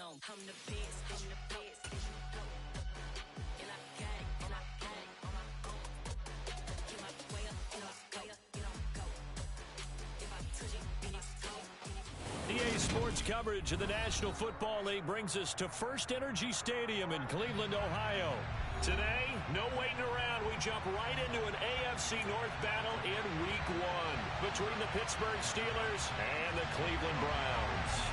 I'm the best, I'm the best, and you know. And I got it, and I got it on my own. Get my way up, you know, go. If I touch it, then it's gone. EA Sports coverage of the National Football League brings us to First Energy Stadium in Cleveland, Ohio. Today, no waiting around. We jump right into an AFC North battle in Week 1 between the Pittsburgh Steelers and the Cleveland Browns.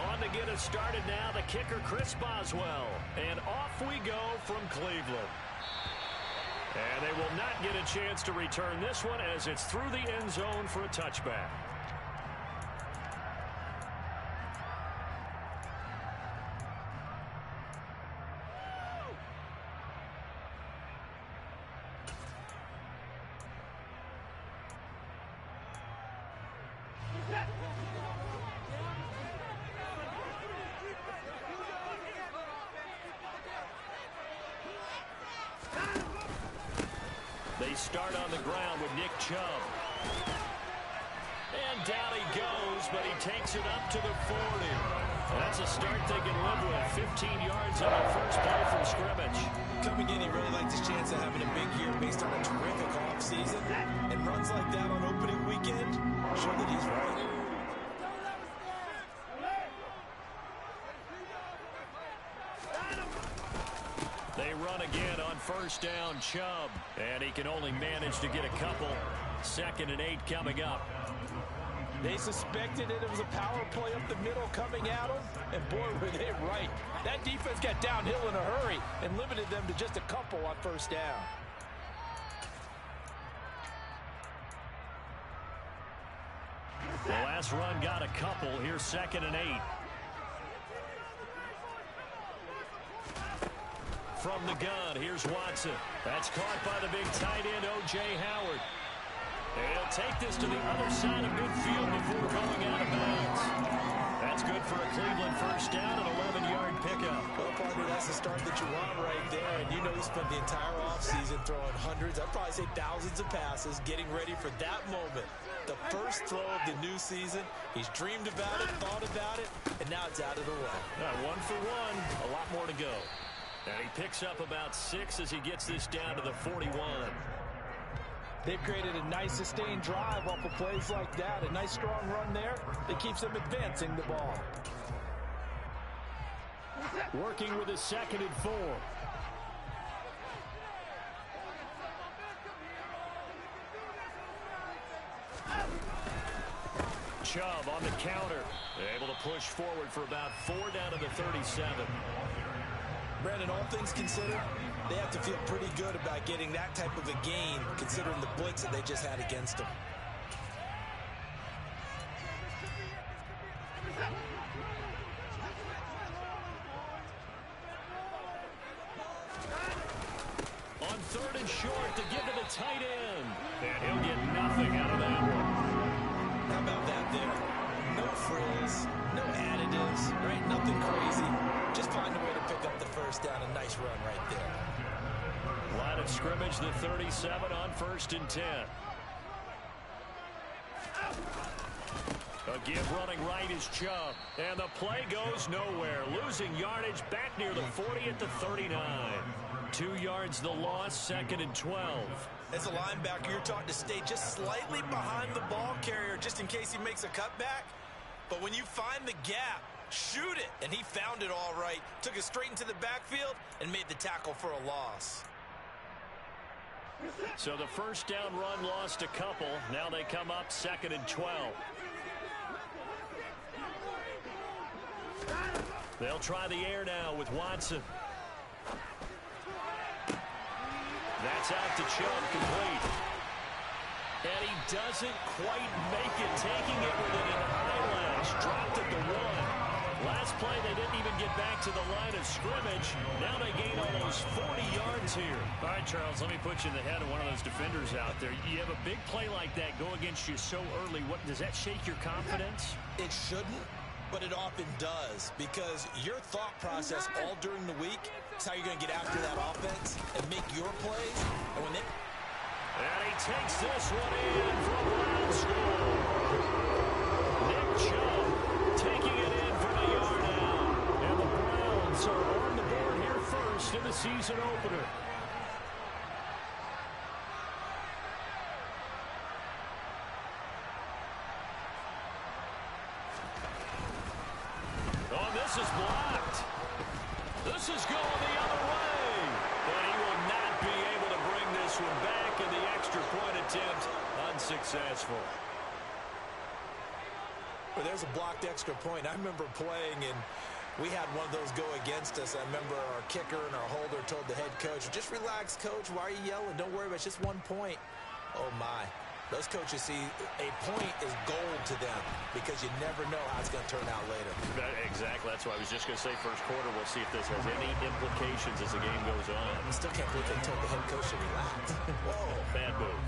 On to get us started now, the kicker Chris Boswell. And off we go from Cleveland. And they will not get a chance to return this one as it's through the end zone for a touchback. They start on the ground with Nick Chubb. And down he goes, but he takes it up to the 40. That's a start they can live with. 15 yards on the first play from scrimmage. Coming in, he really liked his chance of having a big year based on a terrific offseason. And runs like that on opening weekend show that he's right. They run again on first down, Chubb. And he can only manage to get a couple. 2nd and 8 coming up. They suspected it was a power play up the middle coming at them. And boy, were they right. That defense got downhill in a hurry and limited them to just a couple on first down. The last run got a couple. Here's 2nd and 8. From the gun, here's Watson. That's caught by the big tight end, O.J. Howard. And he'll take this to the other side of midfield before going out of bounds. That's good for a Cleveland first down and 11-yard pickup. Well, partner, that's the start that you want right there. And you know he spent the entire offseason throwing hundreds, I'd probably say thousands of passes, getting ready for that moment. The first throw of the new season. He's dreamed about it, thought about it, and now it's out of the way. 1 for 1, a lot more to go. And he picks up about 6 as he gets this down to the 41. They've created a nice sustained drive off of plays like that. A nice strong run there that keeps them advancing the ball. Working with a 2nd and 4. Chubb on the counter. Able to push forward for about 4 down to the 37. Brandon, all things considered, they have to feel pretty good about getting that type of a gain, considering the blitz that they just had against them. On 3rd and short to give to the tight end. And he'll get nothing out of that one. How about that there? No frills, no additives, right? Nothing crazy. Just find a way to pick up the first down. A nice run right there. Line of scrimmage, the 37 on 1st and 10. A give running right is Chubb. And the play goes nowhere. Losing yardage back near the 40 at the 39. 2 yards the loss, 2nd and 12. As a linebacker, you're taught to stay just slightly behind the ball carrier just in case he makes a cutback. But when you find the gap, shoot it. And he found it all right. Took it straight into the backfield and made the tackle for a loss. So the first down run lost a couple. Now they come up 2nd and 12. They'll try the air now with Watson. That's out to Chubb, complete. And he doesn't quite make it, taking it within an eyelash. Dropped at the 1. Last play, they didn't even get back to the line of scrimmage. Now they gain almost 40 yards here. All right, Charles, let me put you in the head of one of those defenders out there. You have a big play like that go against you so early. What does that shake your confidence? It shouldn't, but it often does, because your thought process all during the week is how you're going to get after that offense and make your plays. And when they... And he takes this one in from around score. season opener. Oh, this is blocked. This is going the other way. But he will not be able to bring this one back, and the extra point attempt unsuccessful. Well, there's a blocked extra point. I remember playing, and we had one of those go against us. I remember our kicker and our holder told the head coach, just relax, coach. Why are you yelling? Don't worry about it. It's just 1 point. Oh, my. Those coaches see a point is gold to them because you never know how it's going to turn out later. Exactly. That's why I was just going to say first quarter. We'll see if this has any implications as the game goes on. I still can't believe they told the head coach to relax. Whoa. Bad move.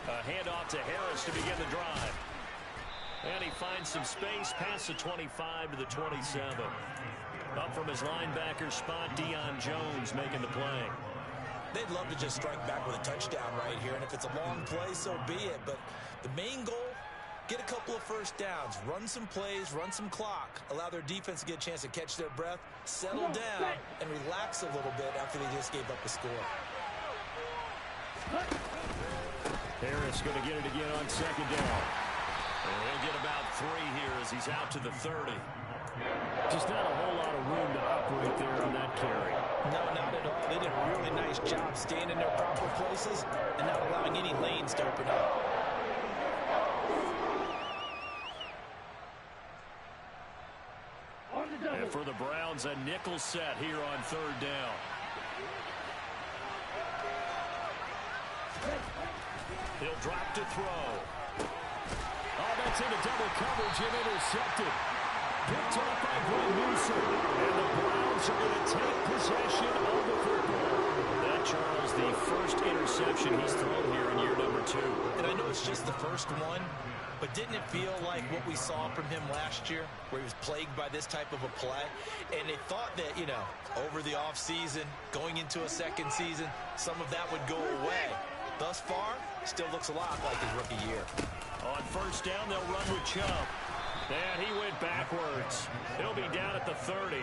A handoff to Harris to begin the drive. And he finds some space past the 25 to the 27. Up from his linebacker spot, Deion Jones making the play. They'd love to just strike back with a touchdown right here, and if it's a long play, so be it. But the main goal, get a couple of first downs, run some plays, run some clock, allow their defense to get a chance to catch their breath, settle down, and relax a little bit after they just gave up a score. Harris going to get it again on second down. And he'll get about 3 here as he's out to the 30. Just not a whole lot of room to operate there on that carry. No, not at all. They did a really nice job staying in their proper places and not allowing any lanes to open up. And for the Browns, a nickel set here on third down. He'll drop to throw. Oh, that's into double coverage and intercepted. Picked off by Greg Newsome. And the Browns are going to take possession of the football. That, Charles, the first interception he's thrown here in year number 2. And I know it's just the first one, but didn't it feel like what we saw from him last year, where he was plagued by this type of a play? And they thought that, you know, over the offseason, going into a second season, some of that would go away. Thus far, still looks a lot like his rookie year. On first down, they'll run with Chubb. And he went backwards. He'll be down at the 30.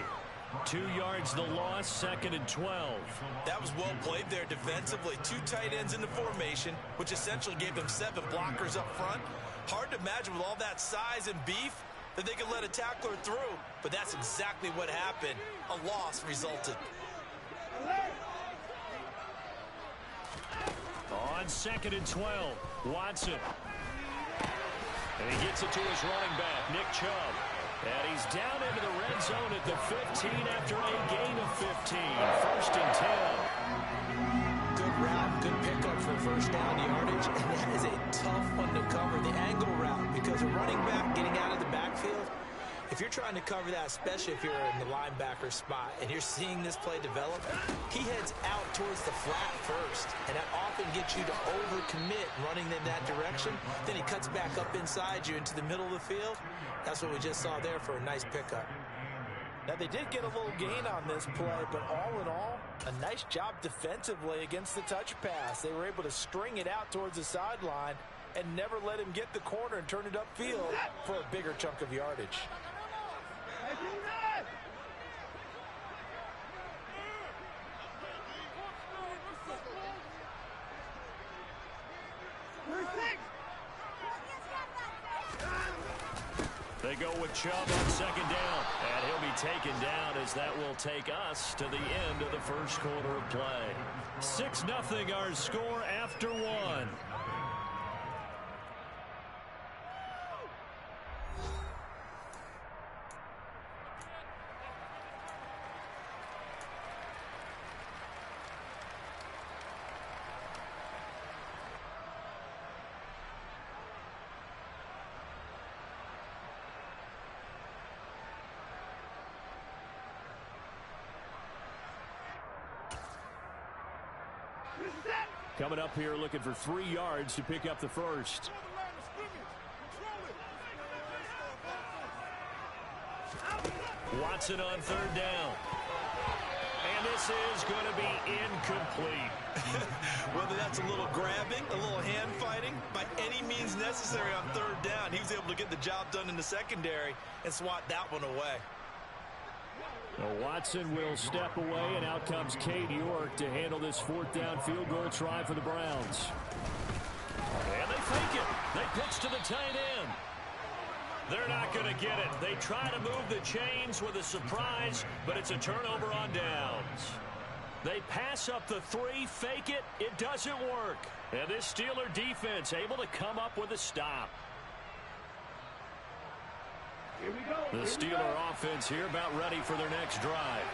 2 yards the loss, 2nd and 12. That was well played there defensively. 2 tight ends in the formation, which essentially gave them 7 blockers up front. Hard to imagine with all that size and beef that they could let a tackler through. But that's exactly what happened. A loss resulted. On 2nd and 12, Watson. And he gets it to his running back, Nick Chubb. And he's down into the red zone at the 15 after a gain of 15. 1st and 10. Good route, good pickup for first down yardage. And that is a tough one to cover, the angle route, because a running back getting out of the backfield, if you're trying to cover that, especially if you're in the linebacker spot and you're seeing this play develop, he heads out towards the flat first, and that often gets you to overcommit running in that direction. Then he cuts back up inside you into the middle of the field. That's what we just saw there for a nice pickup. Now, they did get a little gain on this play, but all in all, a nice job defensively against the touch pass. They were able to string it out towards the sideline and never let him get the corner and turn it upfield for a bigger chunk of yardage. They go with Chubb on 2nd down. And he'll be taken down as that will take us to the end of the first quarter of play. 6-0 our score after 1. Coming up here looking for 3 yards to pick up the first. Watson on third down. And this is going to be incomplete. Whether that's a little grabbing, a little hand fighting, by any means necessary on third down, he was able to get the job done in the secondary and swat that one away. Well, Watson will step away, and out comes Cade York to handle this fourth down field goal try for the Browns. And they fake it. They pitch to the tight end. They're not going to get it. They try to move the chains with a surprise, but it's a turnover on downs. They pass up the 3, fake it. It doesn't work. And this Steeler defense able to come up with a stop. The Steeler offense here about ready for their next drive.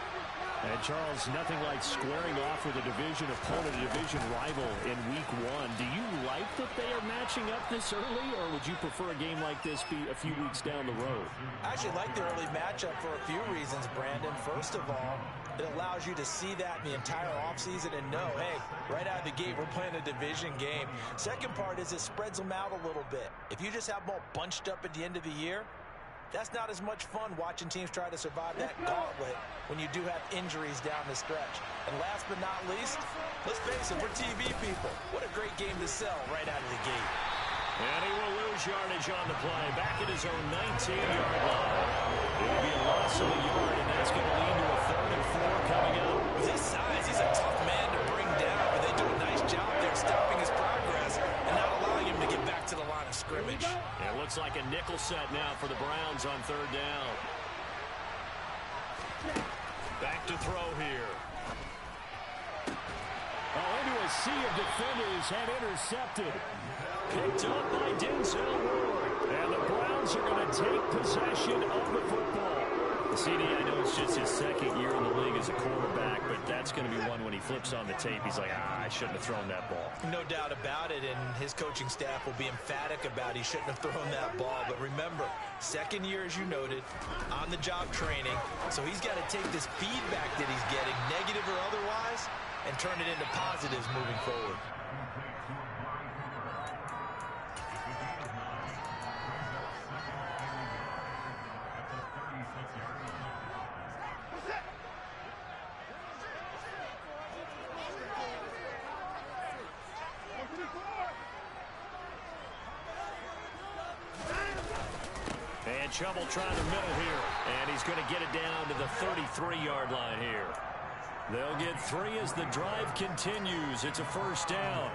And, Charles, nothing like squaring off with a division opponent, a division rival in Week 1. Do you like that they are matching up this early, or would you prefer a game like this be a few weeks down the road? I actually like the early matchup for a few reasons, Brandon. First of all, it allows you to see that in the entire offseason and know, hey, right out of the gate, we're playing a division game. Second part is it spreads them out a little bit. If you just have them all bunched up at the end of the year, that's not as much fun watching teams try to survive that gauntlet when you do have injuries down the stretch. And last but not least, let's face it, we're TV people. What a great game to sell right out of the gate. And he will lose yardage on the play. Back at his own 19-yard line. It'll be a loss of a yard, and that's going to lead to a 3rd and 4 coming up. With his size, he's a tough man to bring down, but they do a nice job there stopping his progress and not allowing him to get back to the line of scrimmage. It looks like a nickel set now for the Browns on third down. Back to throw here. Oh, into a sea of defenders and intercepted. Picked up by Denzel Ward. And the Browns are going to take possession of the football. CD, I know it's just his second year in the league as a quarterback, but that's going to be one when he flips on the tape. He's like, I shouldn't have thrown that ball. No doubt about it, and his coaching staff will be emphatic about he shouldn't have thrown that ball. But remember, second year, as you noted, on-the-job training, so he's got to take this feedback that he's getting, negative or otherwise, and turn it into positives moving forward. And Chubb will try the middle here, and he's going to get it down to the 33-yard line here. They'll get 3 as the drive continues. It's a first down.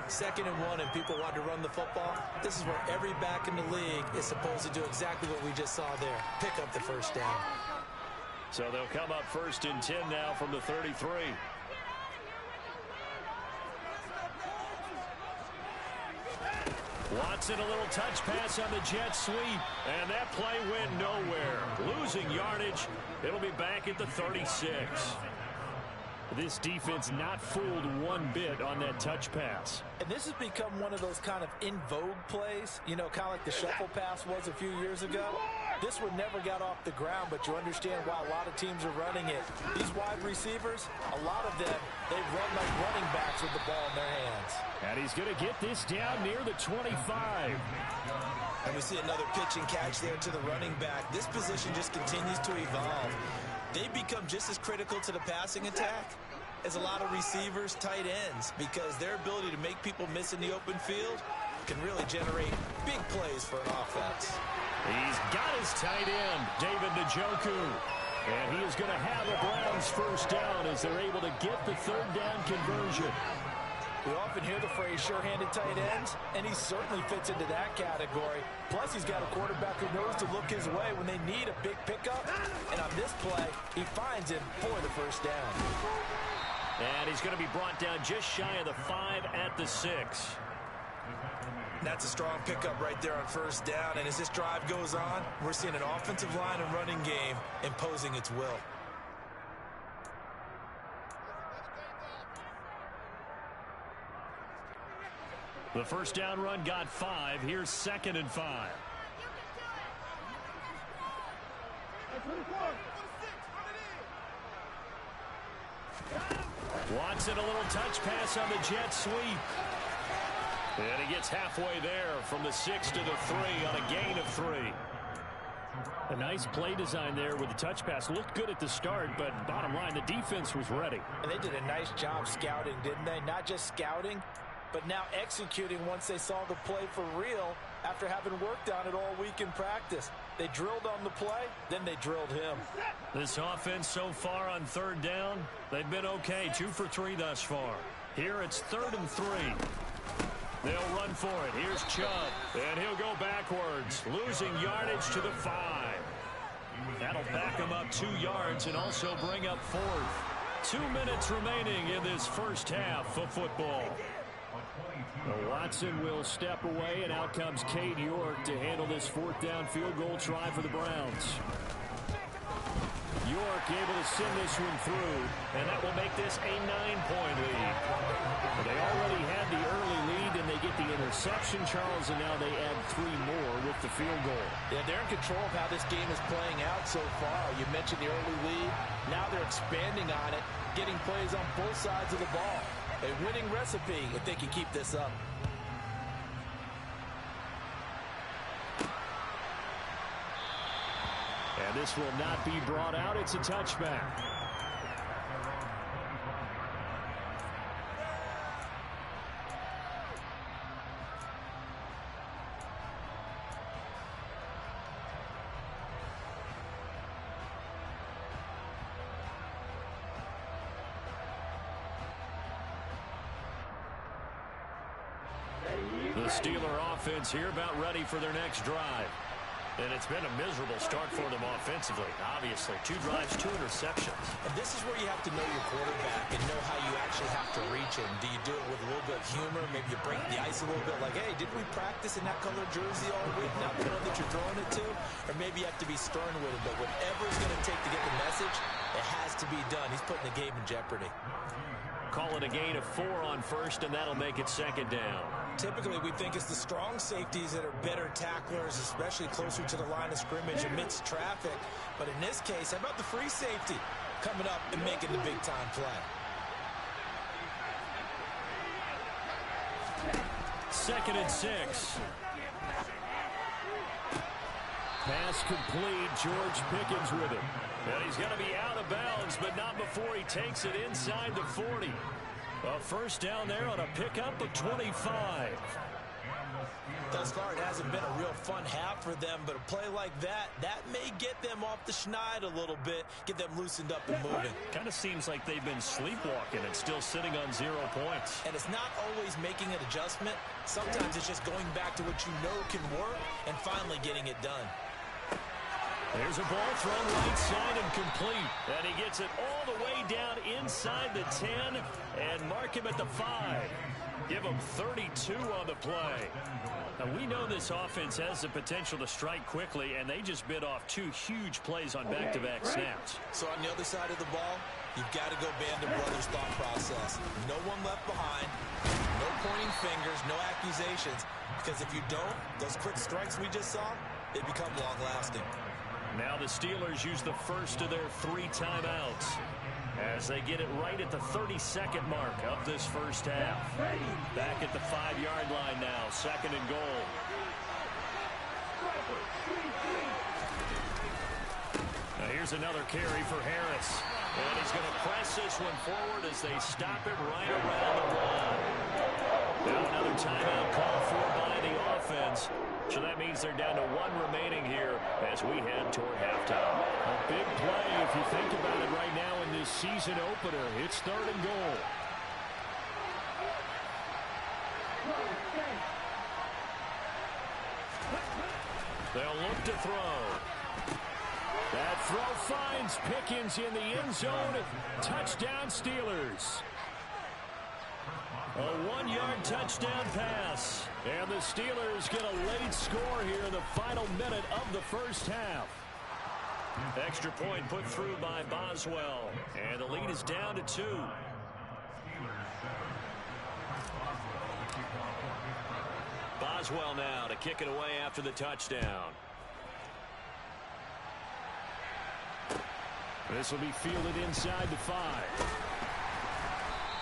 2nd and 1, and people want to run the football. This is where every back in the league is supposed to do exactly what we just saw there. Pick up the first down. So they'll come up 1st and 10 now from the 33. Watson, a little touch pass on the jet sweep, and that play went nowhere. Losing yardage. It'll be back at the 36. This defense not fooled one bit on that touch pass. And this has become one of those kind of in vogue plays, you know, kind of like the shuffle pass was a few years ago. This one never got off the ground, but you understand why a lot of teams are running it. These wide receivers, a lot of them, they run like running backs with the ball in their hands. And he's going to get this down near the 25. And we see another pitch and catch there to the running back. This position just continues to evolve. They become just as critical to the passing attack as a lot of receivers, tight ends, because their ability to make people miss in the open field can really generate big plays for an offense. He's got his tight end, David Njoku. And he is going to have a Browns first down as they're able to get the third down conversion. We often hear the phrase sure-handed tight ends, and he certainly fits into that category. Plus, he's got a quarterback who knows to look his way when they need a big pickup. And on this play, he finds him for the first down. And he's going to be brought down just shy of the 5 at the 6. That's a strong pickup right there on first down. And as this drive goes on, we're seeing an offensive line and running game imposing its will. The first down run got 5. Here's 2nd and 5. Watson, a little touch pass on the jet sweep. And he gets halfway there from the 6 to the 3 on a gain of 3. A nice play design there with the touch pass. Looked good at the start, but bottom line, the defense was ready. And they did a nice job scouting, didn't they? Not just scouting, but now executing once they saw the play for real after having worked on it all week in practice. They drilled on the play, then they drilled him. This offense so far on third down, they've been okay. 2 for 3 thus far. Here it's 3rd and 3. They'll run for it. Here's Chubb, and he'll go backwards, losing yardage to the 5. That'll back him up 2 yards and also bring up 4th. 2 minutes remaining in this first half of football. Watson will step away, and out comes Cade York to handle this 4th down field goal try for the Browns. York able to send this one through, and that will make this a 9-point lead. They already had the early lead, and they get the interception, Charles, and now they add 3 more with the field goal. Yeah, they're in control of how this game is playing out so far. You mentioned the early lead. Now they're expanding on it, getting plays on both sides of the ball. A winning recipe if they can keep this up. And this will not be brought out. It's a touchback. The Steeler offense here about ready for their next drive. And it's been a miserable start for them offensively, obviously. 2 drives, 2 interceptions. And this is where you have to know your quarterback and know how you actually have to reach him. Do you do it with a little bit of humor? Maybe you break the ice a little bit like, hey, didn't we practice in that color jersey all week? Now you know that you're throwing it to? Or maybe you have to be stern with him. But whatever it's going to take to get the message, it has to be done. He's putting the game in jeopardy. Call it a gain of 4 on first, and that'll make it 2nd down. Typically, we think it's the strong safeties that are better tacklers, especially closer to the line of scrimmage amidst traffic. But in this case, how about the free safety coming up and making the big-time play? 2nd and 6. Pass complete. George Pickens with it. And he's going to be out of bounds, but not before he takes it inside the 40. A first down there on a pickup of 25. Thus far, it hasn't been a real fun half for them, but a play like that may get them off the schneid a little bit, get them loosened up and moving. Kind of seems like they've been sleepwalking and still sitting on 0 points. And it's not always making an adjustment. Sometimes it's just going back to what you know can work and finally getting it done. There's a ball thrown right side and complete. And he gets it all the way down inside the 10 and mark him at the 5. Give him 32 on the play. Now, we know this offense has the potential to strike quickly, and they just bit off 2 huge plays on back-to-back snaps. So on the other side of the ball, you've got to go Band of Brothers thought process. No one left behind, no pointing fingers, no accusations. Because if you don't, those quick strikes we just saw, they become long-lasting. Now the Steelers use the first of their 3 timeouts as they get it right at the 32nd mark of this first half. Back at the 5-yard line now, 2nd and goal. Now here's another carry for Harris. And he's going to press this one forward as they stop it right around the line. Now another timeout called for by the offense. So that means they're down to 1 remaining here as we head toward halftime. A big play if you think about it right now in this season opener. It's 3rd and goal. They'll look to throw. That throw finds Pickens in the end zone. Touchdown Steelers. A 1-yard touchdown pass. And the Steelers get a late score here in the final minute of the first half. Extra point put through by Boswell. And the lead is down to 2. Boswell now to kick it away after the touchdown. This will be fielded inside the 5.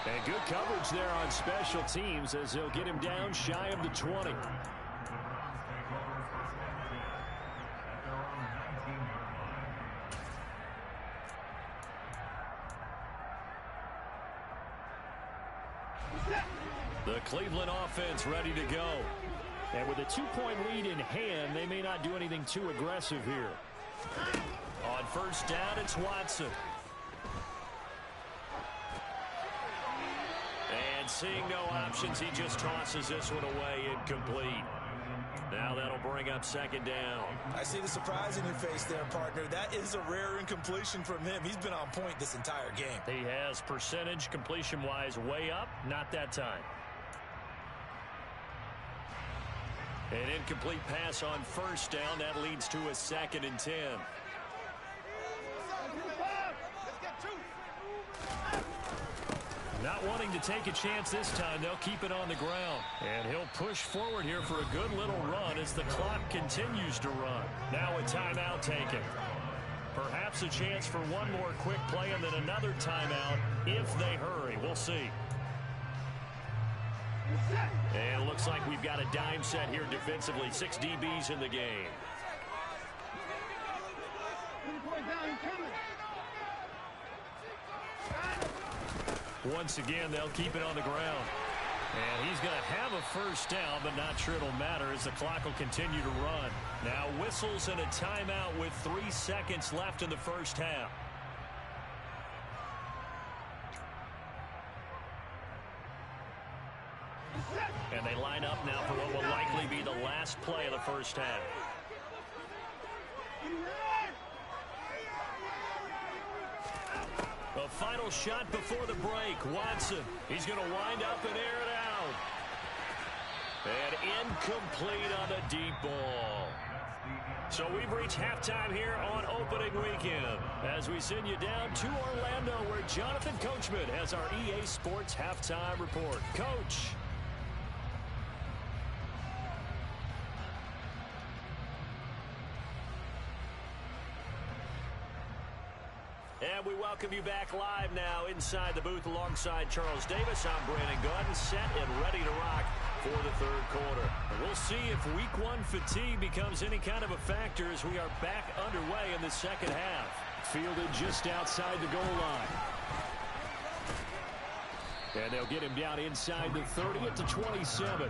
And good coverage there on special teams as they'll get him down shy of the 20. The Cleveland offense ready to go. And with a 2-point lead in hand, they may not do anything too aggressive here. On first down, it's Watson. And seeing no options, he just tosses this one away, incomplete. Now that'll bring up second down. I see the surprise in your face there, partner. That is a rare incompletion from him. He's been on point this entire game. He has percentage completion-wise way up, not that time. An incomplete pass on first down. That leads to a 2nd and 10. Not wanting to take a chance this time, they'll keep it on the ground. And he'll push forward here for a good little run as the clock continues to run. Now a timeout taken. Perhaps a chance for one more quick play and then another timeout if they hurry. We'll see. And it looks like we've got a dime set here defensively. 6 DBs in the game. Once again, they'll keep it on the ground. And he's going to have a first down, but not sure it'll matter as the clock will continue to run. Now whistles and a timeout with 3 seconds left in the first half. And they line up now for what will likely be the last play of the first half. A final shot before the break. Watson, he's going to wind up and air it out. And incomplete on the deep ball. So we've reached halftime here on opening weekend as we send you down to Orlando where Jonathan Coachman has our EA Sports halftime report. Coach. And we welcome you back live now inside the booth alongside Charles Davis. I'm Brandon Gaudin, set and ready to rock for the third quarter. And we'll see if week 1 fatigue becomes any kind of a factor as we are back underway in the second half. Fielded just outside the goal line. And they'll get him down inside the 30 at the 27.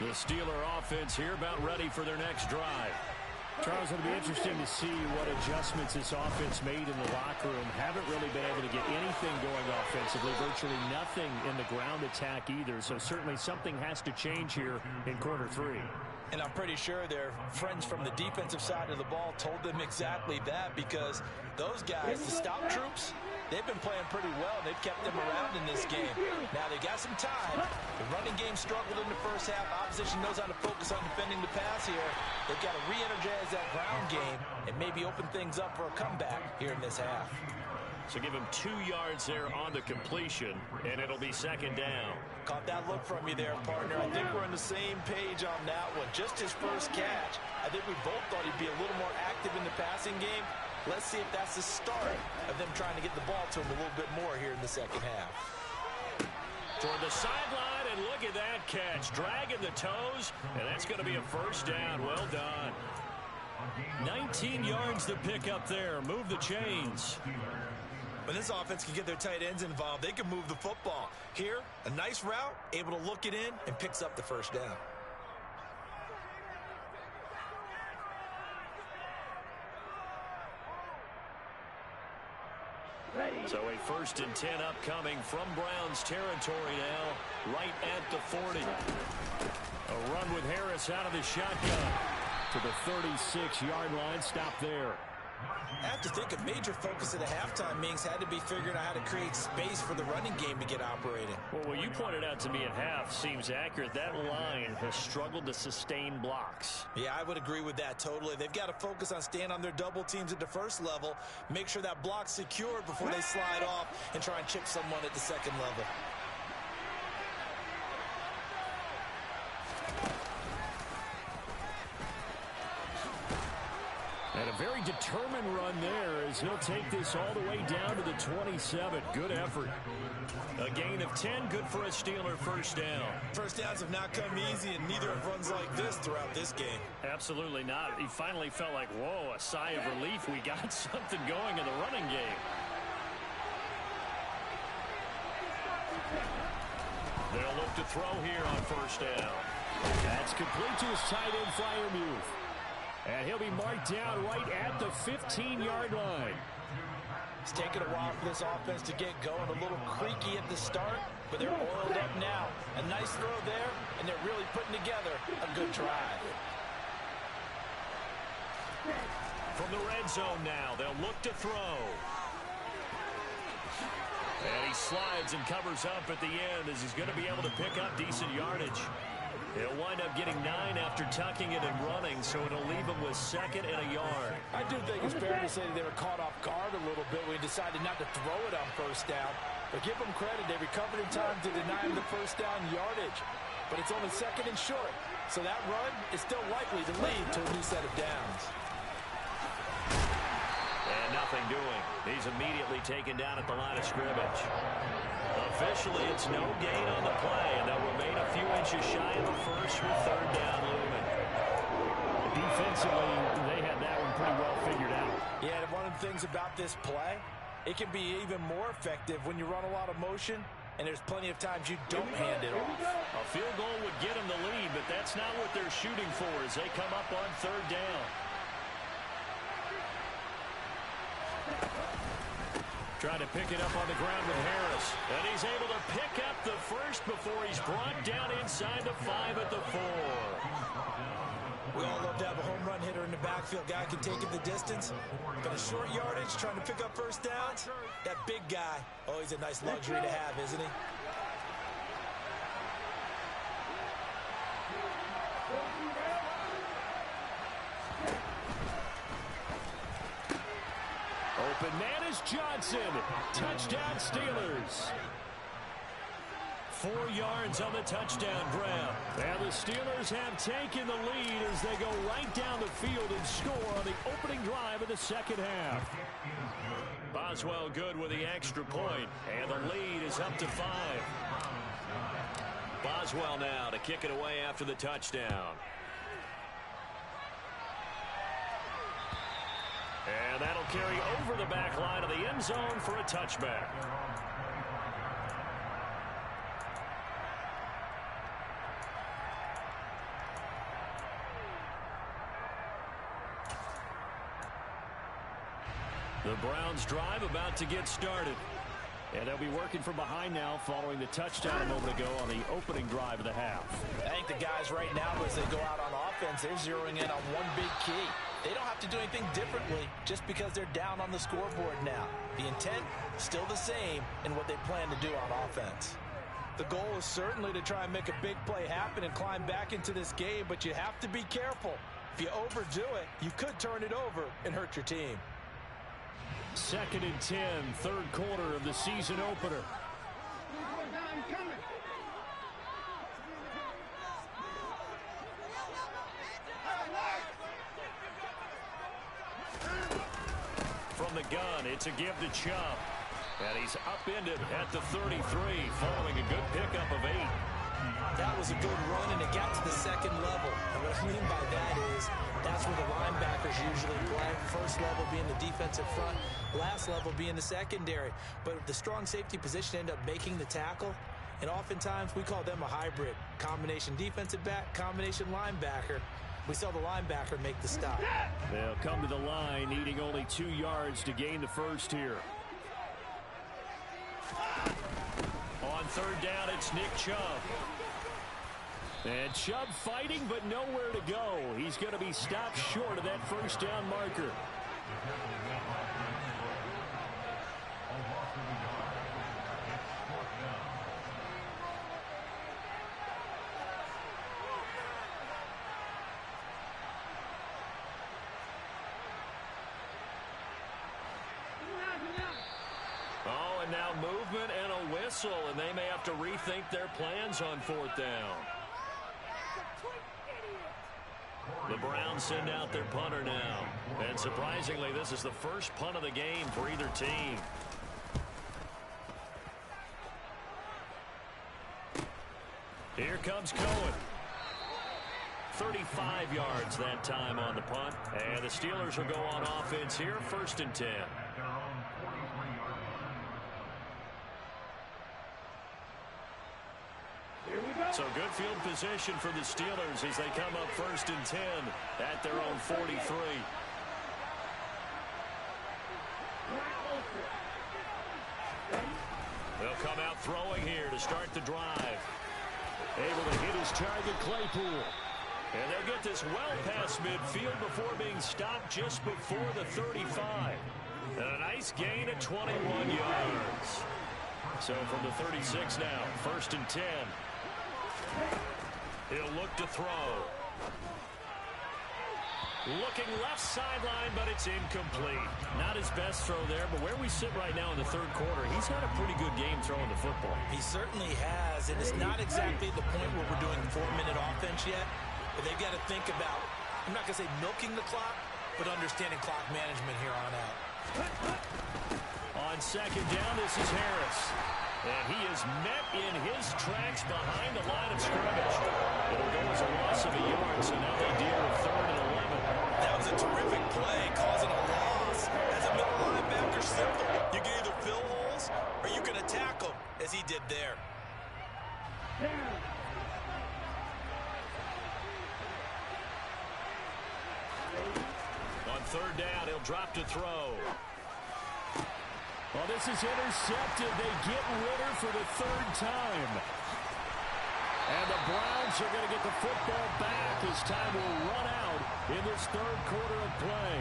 The Steeler offense here about ready for their next drive. Charles, it'll be interesting to see what adjustments this offense made in the locker room. Haven't really been able to get anything going offensively. Virtually nothing in the ground attack either. So certainly something has to change here in quarter 3. And I'm pretty sure their friends from the defensive side of the ball told them exactly that, because those guys, the stop troops, they've been playing pretty well. They've kept them around in this game. Now they got some time. The running game struggled in the first half. Opposition knows how to focus on defending the pass here. They've got to re-energize that ground game and maybe open things up for a comeback here in this half. So give him 2 yards there on the completion, and it'll be second down. Caught that look from you there, partner. I think we're on the same page on that one. Just his first catch. I think we both thought he'd be a little more active in the passing game. Let's see if that's the start of them trying to get the ball to him a little bit more here in the second half. Toward the sideline, and look at that catch. Dragging the toes, and that's going to be a first down. Well done. 19 yards to pick up there. Move the chains. When this offense can get their tight ends involved, they can move the football. Here, a nice route, able to look it in, and picks up the first down. So a 1st and 10 upcoming from Browns territory now, right at the 40. A run with Harris out of the shotgun. To the 36-yard line, stop there. I have to think a major focus of the halftime meetings had to be figuring out how to create space for the running game to get operating. Well, what you pointed out to me at half seems accurate. That line has struggled to sustain blocks. Yeah, I would agree with that totally. They've got to focus on staying on their double teams at the first level, make sure that block's secured before they slide off and try and chip someone at the second level. And a very determined run there as he'll take this all the way down to the 27. Good effort. A gain of 10, good for a Steeler first down. First downs have not come easy, and neither have runs like this throughout this game. Absolutely not. He finally felt like, whoa, a sigh of relief. We got something going in the running game. They'll look to throw here on first down. That's complete to his tight end, Freiermuth. And he'll be marked down right at the 15-yard line. It's taken a while for this offense to get going. A little creaky at the start, but they're oiled up now. A nice throw there, and they're really putting together a good drive. From the red zone now, they'll look to throw. And he slides and covers up at the end as he's going to be able to pick up decent yardage. He'll wind up getting 9 after tucking it and running, so it'll leave him with second and a yard. I do think it's fair to say that they were caught off guard a little bit when he decided not to throw it on first down. But give them credit, they recovered in time to deny him the first down yardage. But it's only second and short, so that run is still likely to lead to a new set of downs. And nothing doing. He's immediately taken down at the line of scrimmage. Officially, it's no gain on the play, and they'll remain a few inches shy of the first with third down looming. Defensively, they had that one pretty well figured out. Yeah, and one of the things about this play, it can be even more effective when you run a lot of motion, and there's plenty of times you don't hand it off. A field goal would get them the lead, but that's not what they're shooting for as they come up on third down. Trying to pick it up on the ground with Harris. And he's able to pick up the first before he's brought down inside the 5 at the 4. We all love to have a home run hitter in the backfield. Guy can take it the distance. But a short yardage, trying to pick up first downs, that big guy, always a nice luxury to have, isn't he? Open man is Johnson. Touchdown Steelers. 4 yards on the touchdown grab. And the Steelers have taken the lead as they go right down the field and score on the opening drive of the second half. Boswell good with the extra point, and the lead is up to 5. Boswell now to kick it away after the touchdown. And that'll carry over the back line of the end zone for a touchback. The Browns drive about to get started. And they'll be working from behind now following the touchdown a moment ago on the opening drive of the half. I think the guys right now, as they go out on offense, they're zeroing in on one big key. They don't have to do anything differently just because they're down on the scoreboard now. The intent, still the same in what they plan to do on offense. The goal is certainly to try and make a big play happen and climb back into this game, but you have to be careful. If you overdo it, you could turn it over and hurt your team. 2nd and 10, third quarter of the season opener. From the gun, it's a give to Chubb. And he's upended at the 33, following a good pickup of 8. That was a good run, and it got to the second level. And what I mean by that is that's where the linebackers usually play. First level being the defensive front, last level being the secondary. But the strong safety position ended up making the tackle, and oftentimes we call them a hybrid. Combination defensive back, combination linebacker. We saw the linebacker make the stop. They'll come to the line, needing only 2 yards to gain the first here. On third down, it's Nick Chubb. And Chubb fighting, but nowhere to go. He's going to be stopped short of that first down marker. Oh, and now movement and a whistle, and they may have to rethink their plans on fourth down. The Browns send out their punter now. And surprisingly, this is the first punt of the game for either team. comes Cohen. 35 yards that time on the punt. And the Steelers will go on offense here, 1st and 10. So good field position for the Steelers as they come up 1st and 10 at their own 43. They'll come out throwing here to start the drive. Able to hit his target, Claypool. And they'll get this well past midfield before being stopped just before the 35. And a nice gain at 21 yards. So from the 36 now, 1st and 10. He'll look to throw. Looking left sideline, but it's incomplete. Not his best throw there, but where we sit right now in the 3rd quarter, he's had a pretty good game throwing the football. He certainly has, and it's not exactly the point where we're doing 4-minute offense yet, but they've got to think about, I'm not going to say milking the clock, but understanding clock management here on out. On 2nd down, this is Harris. And he is met in his tracks behind the line of scrimmage. It'll go as a loss of a yard, so now they deal with 3rd and 11. That was a terrific play, causing a loss. As a middle linebacker, simple. You can either fill holes or you can attack them, as he did there. On 3rd down, he'll drop to throw. Well, this is intercepted. They get Ritter for the 3rd time. And the Browns are going to get the football back as time will run out in this 3rd quarter of play.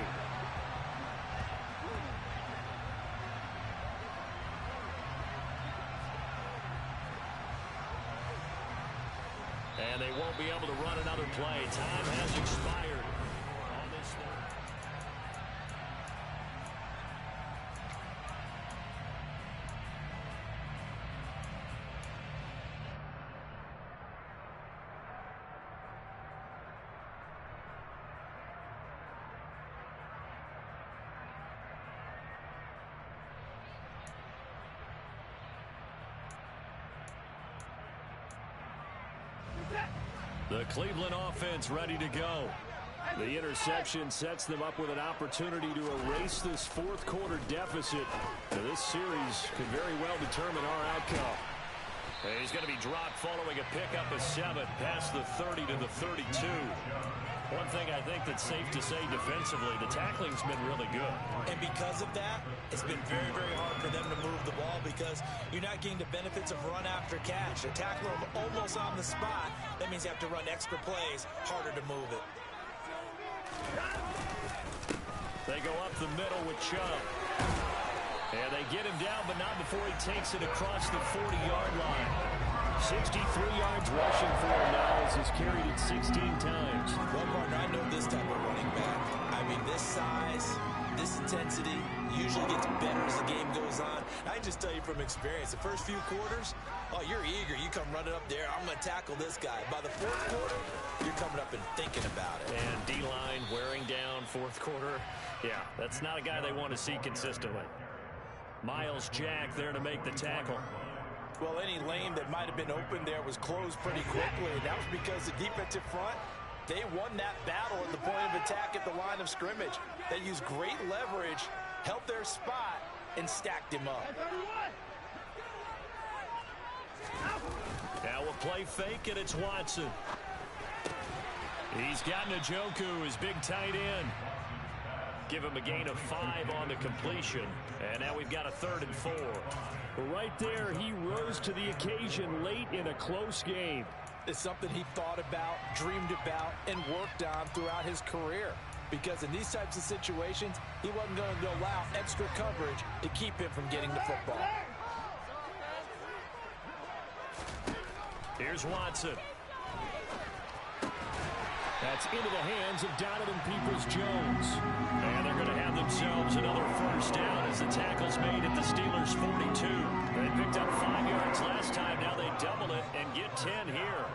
And they won't be able to run another play. Time has expired on this third. The Cleveland offense ready to go. The interception sets them up with an opportunity to erase this 4th quarter deficit. Now, this series could very well determine our outcome. And he's going to be dropped following a pickup of 7 past the 30 to the 32. One thing I think that's safe to say defensively, the tackling's been really good. And because of that, it's been very, very hard for them to move the ball because you're not getting the benefits of run after catch. They're tackling them almost on the spot. That means you have to run extra plays, harder to move it. They go up the middle with Chubb. And they get him down, but not before he takes it across the 40-yard line. 63 yards rushing for him now as he's carried it 16 times. Well, partner, I know this type of running back. I mean, this size, this intensity usually gets better as the game goes on. I can just tell you from experience, the first few quarters, oh, you're eager. You come running up there. I'm going to tackle this guy. By the 4th quarter, you're coming up and thinking about it. And D-line wearing down 4th quarter. Yeah, that's not a guy they want to see consistently. Myles Jack there to make the tackle. Well, any lane that might have been open there was closed pretty quickly, and that was because the defensive front, they won that battle at the point of attack at the line of scrimmage. They used great leverage, held their spot, and stacked him up. Now we'll play fake, and it's Watson. He's got Njoku, his big tight end. Give him a gain of 5 on the completion. And now we've got a 3rd and 4. Right there, he rose to the occasion late in a close game. It's something he thought about, dreamed about, and worked on throughout his career. Because in these types of situations, he wasn't going to allow extra coverage to keep him from getting the football. Here's Watson. That's into the hands of Donovan Peoples-Jones. And they're going to have themselves another 1st down as the tackle's made at the Steelers' 42. They picked up 5 yards last time. Now they double it and get 10 here.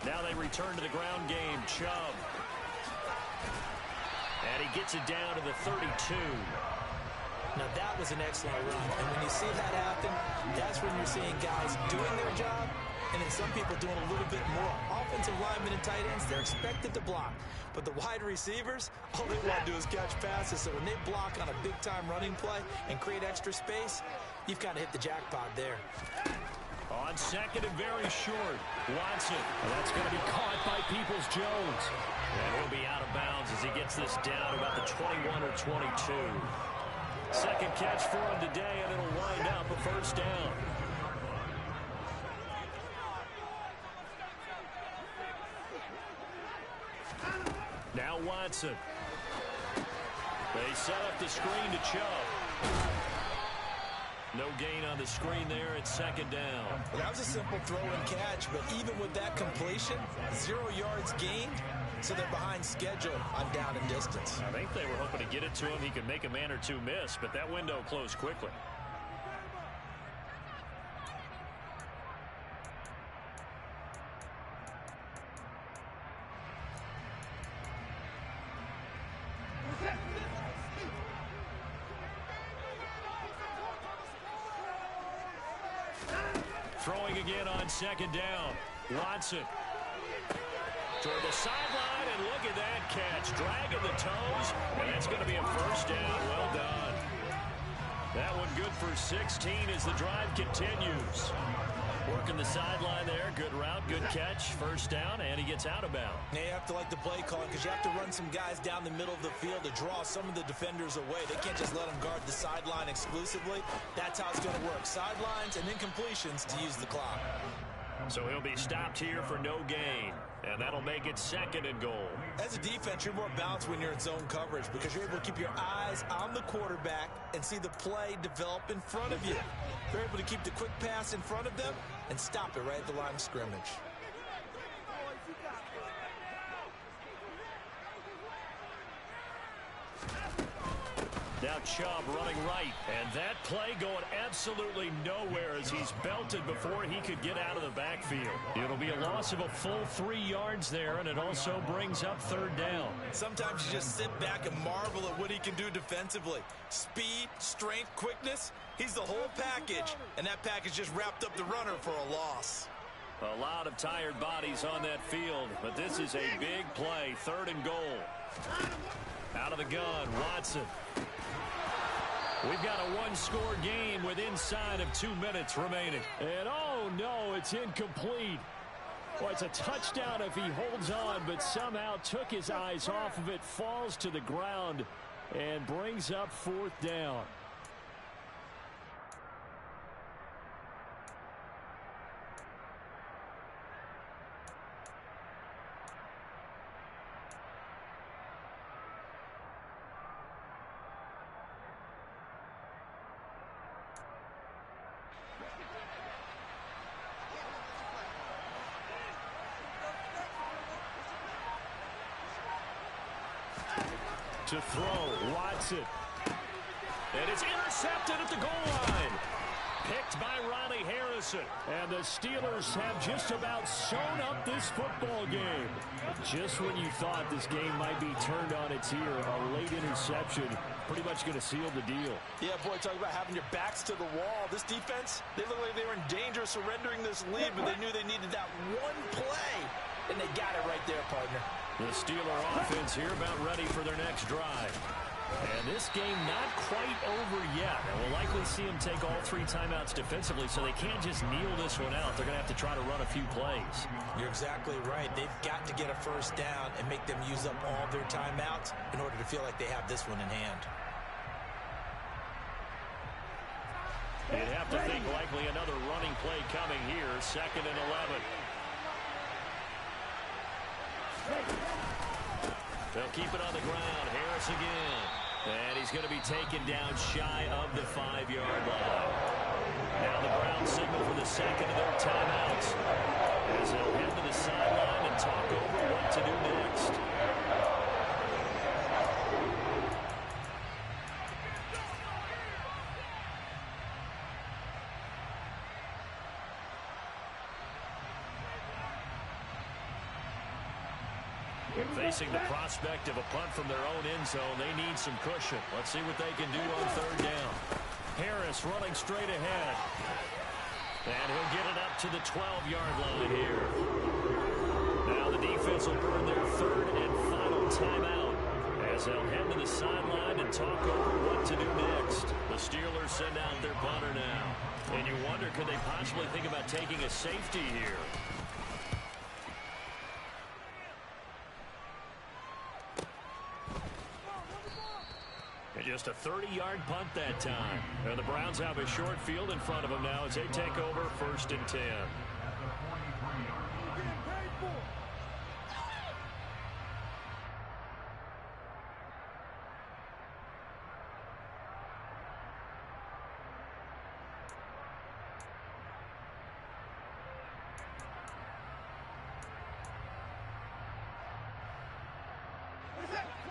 Now they return to the ground game. Chubb. And he gets it down to the 32. Now, that was an excellent run. And when you see that happen, that's when you're seeing guys doing their job and then some people doing a little bit more. Offensive linemen and tight ends, they're expected to block. But the wide receivers, all they want to do is catch passes. So when they block on a big-time running play and create extra space, you've kind of hit the jackpot there. On second and very short, Watson. And that's going to be caught by Peoples-Jones. And he'll be out of bounds as he gets this down about the 21 or 22. Second catch for him today, and it'll wind up a first down. Now Watson. They set up the screen to Chubb. No gain on the screen there at second down. Well, that was a simple throw and catch, but even with that completion, 0 yards gained, so they're behind schedule on down and distance. I think they were hoping to get it to him. He could make a man or two miss, but that window closed quickly. Throwing again on second down. Watson. Toward the sideline, and look at that catch. Dragging the toes, and that's going to be a first down. Well done. That one good for 16 as the drive continues. Working the sideline there. Good route, good catch. First down, and he gets out of bounds. Now you have to like the play call because you have to run some guys down the middle of the field to draw some of the defenders away. They can't just let them guard the sideline exclusively. That's how it's going to work. Sidelines and then completions to use the clock. So he'll be stopped here for no gain, and that'll make it second and goal. As a defense, you're more balanced when you're in zone coverage because you're able to keep your eyes on the quarterback and see the play develop in front of you. You're able to keep the quick pass in front of them and stop it right at the line of scrimmage. Now Chubb running right, and that play going absolutely nowhere as he's belted before he could get out of the backfield. It'll be a loss of a full 3 yards there, and it also brings up third down. Sometimes you just sit back and marvel at what he can do defensively. Speed, strength, quickness, he's the whole package, and that package just wrapped up the runner for a loss. A lot of tired bodies on that field, but this is a big play, third and goal. Out of the gun, Watson. We've got a one-score game with inside of 2 minutes remaining. And oh no, it's incomplete. Well, it's a touchdown if he holds on, but somehow took his eyes off of it, falls to the ground, and brings up fourth down. To throw, Watson. And it's intercepted at the goal line. Picked by Ronnie Harrison. And the Steelers have just about sewn up this football game. Just when you thought this game might be turned on its ear, a late interception pretty much going to seal the deal. Yeah, boy, talk about having your backs to the wall. This defense, they look like they were in danger of surrendering this lead, but they knew they needed that one play. And they got it right there, partner. The Steeler offense here about ready for their next drive. And this game not quite over yet. And we'll likely see them take all 3 timeouts defensively, so they can't just kneel this one out. They're going to have to try to run a few plays. You're exactly right. They've got to get a first down and make them use up all their timeouts in order to feel like they have this one in hand. You'd have to think likely another running play coming here, second and 11. They'll keep it on the ground. Harris again. And he's going to be taken down shy of the 5-yard line. Now the Browns signal for the second of their timeouts as they'll head to the sideline and talk over what to do next. Facing the prospect of a punt from their own end zone, they need some cushion. Let's see what they can do on third down. Harris running straight ahead. And he'll get it up to the 12-yard line here. Now the defense will burn their third and final timeout as they'll head to the sideline and talk over what to do next. The Steelers send out their punter now. And you wonder, could they possibly think about taking a safety here? And just a 30-yard punt that time. And the Browns have a short field in front of them now as they take over 1st and 10.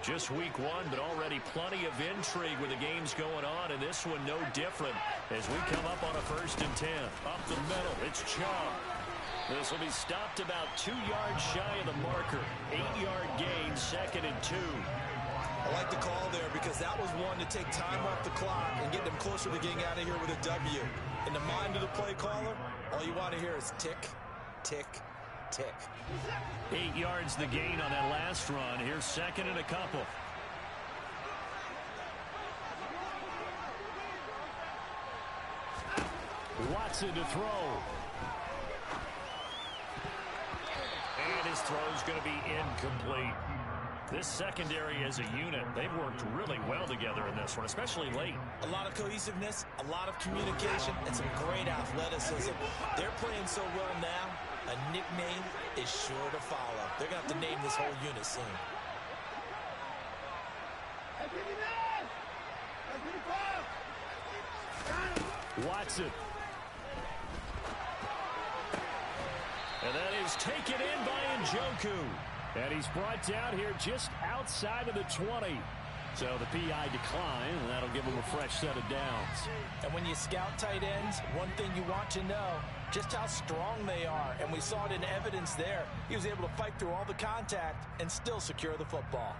Just week one, but already plenty of intrigue with the games going on, and this one no different as we come up on a 1st and 10. Up the middle, it's Chubb. This will be stopped about 2 yards shy of the marker. 8-yard gain, 2nd and 2. I like the call there because that was one to take time off the clock and get them closer to getting out of here with a W. In the mind of the play caller, all you want to hear is tick, tick, tick. 8 yards the gain on that last run. Here's 2nd and a couple. Watson to throw. And his throw's going to be incomplete. This secondary as a unit, they've worked really well together in this one, especially late. A lot of cohesiveness, a lot of communication, and some great athleticism. They're playing so well now, a nickname is sure to follow. They're going to have to name this whole unit soon. Watson. And that is taken in by Njoku. And he's brought down here just outside of the 20. So the PI decline, and that'll give him a fresh set of downs. And when you scout tight ends, one thing you want to know, just how strong they are. And we saw it in evidence there. He was able to fight through all the contact and still secure the football.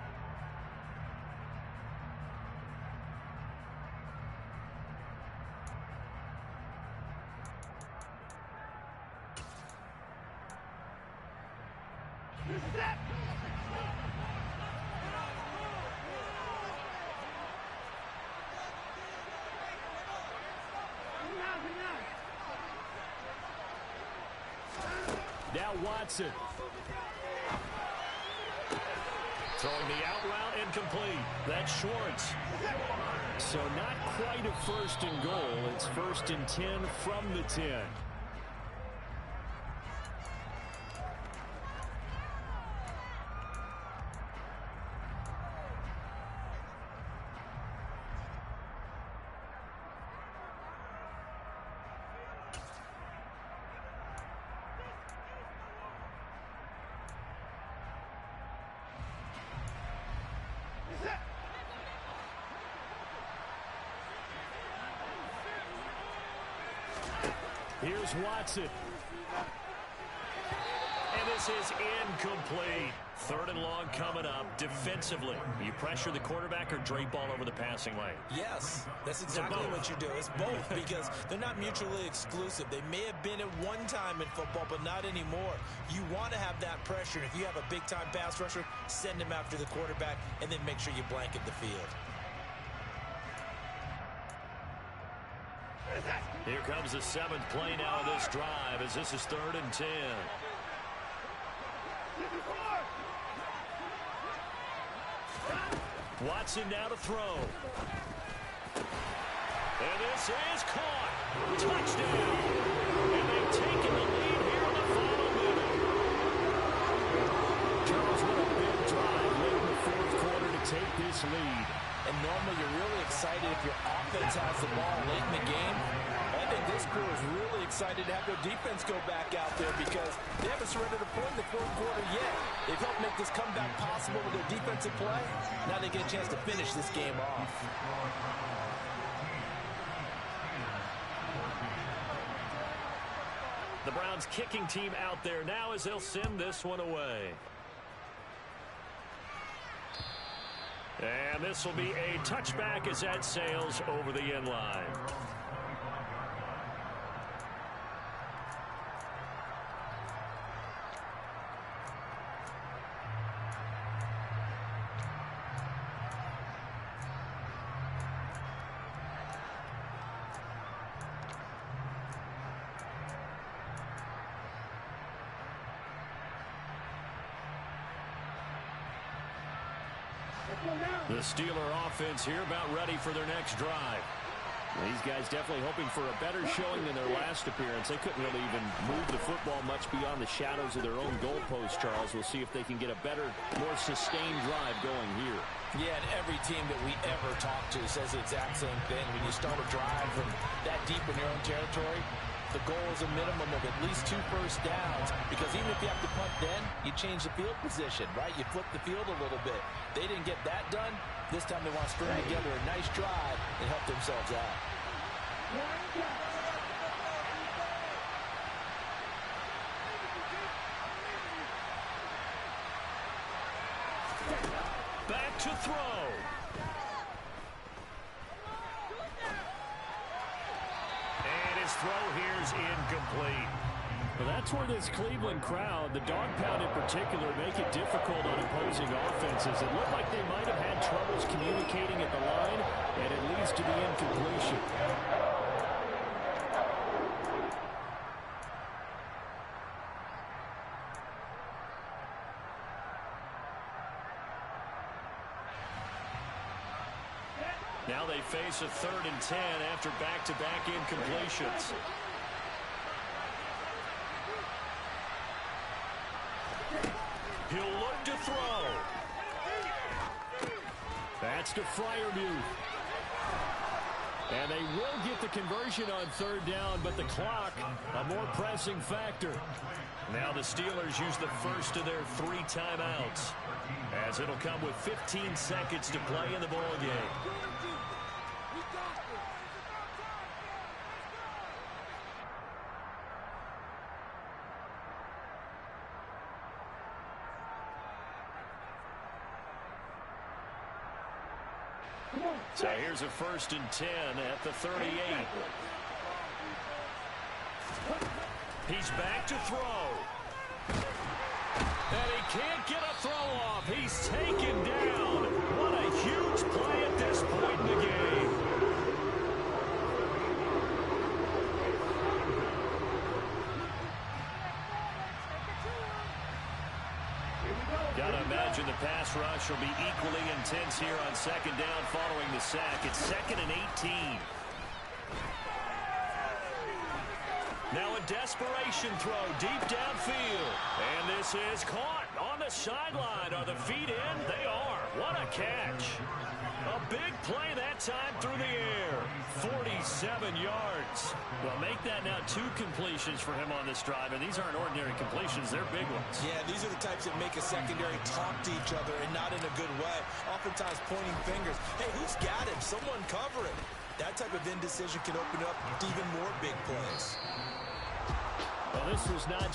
Now Watson. Throwing the out route incomplete. That's Schwartz. So not quite a 1st and goal. It's 1st and 10 from the 10. Here's Watson. And this is incomplete. 3rd and long coming up. Defensively, you pressure the quarterback or drape all over the passing lane? Yes, that's exactly what you do. It's both because they're not mutually exclusive. They may have been at one time in football, but not anymore. You want to have that pressure. If you have a big-time pass rusher, send him after the quarterback and then make sure you blanket the field. Here comes the 7th play now of this drive as this is 3rd and 10. Watson now to throw. And this is caught. Touchdown. And they've taken the lead here in the final minute. Charles, what a big drive late in the 4th quarter to take this lead. And normally you're really excited if your offense has the ball late in the game. I think this crew is really excited to have their defense go back out there because they haven't surrendered a point in the 4th quarter yet. They've helped make this comeback possible with their defensive play. Now they get a chance to finish this game off. The Browns kicking team out there now as they'll send this one away. And this will be a touchback as that sails over the end line. The Steeler offense here about ready for their next drive. These guys definitely hoping for a better showing than their last appearance. They couldn't really even move the football much beyond the shadows of their own goalpost, Charles. We'll see if they can get a better, more sustained drive going here. Yeah, and every team that we ever talk to says the exact same thing. When you start a drive from that deep in your own territory, the goal is a minimum of at least 2 first downs, because even if you have to punt then, you change the field position, right? You flip the field a little bit. They didn't get that done. This time they want to string together a nice drive and help themselves out. Back to throw. And his throw here's incomplete. Well, that's where this Cleveland crowd, the dog pound in particular, make it difficult on opposing offenses. It looked like they might have had troubles communicating at the line, and it leads to the incompletion. Now they face a 3rd and 10 after back-to-back incompletions. He'll look to throw. That's to Freiermuth. And they will get the conversion on 3rd down, but the clock, a more pressing factor. Now the Steelers use the first of their 3 timeouts, as it'll come with 15 seconds to play in the ball game. So here's a 1st and 10 at the 38. He's back to throw. And he can't get a throw off. He's taken down. What a huge play at this point in the game. Gotta imagine the pass rush will be equally intense here on 2nd down following the sack. It's 2nd and 18. Now a desperation throw deep downfield. And this is caught on the sideline. Are the feet in? They are. What a catch. A big play that time through the air. 47 yards. Well, make that now 2 completions for him on this drive, and these aren't ordinary completions. They're big ones. Yeah, these are the types that make a secondary talk to each other, and not in a good way. Oftentimes pointing fingers. Hey, who's got him? Someone cover him. That type of indecision can open up even more big plays. Well, this was not just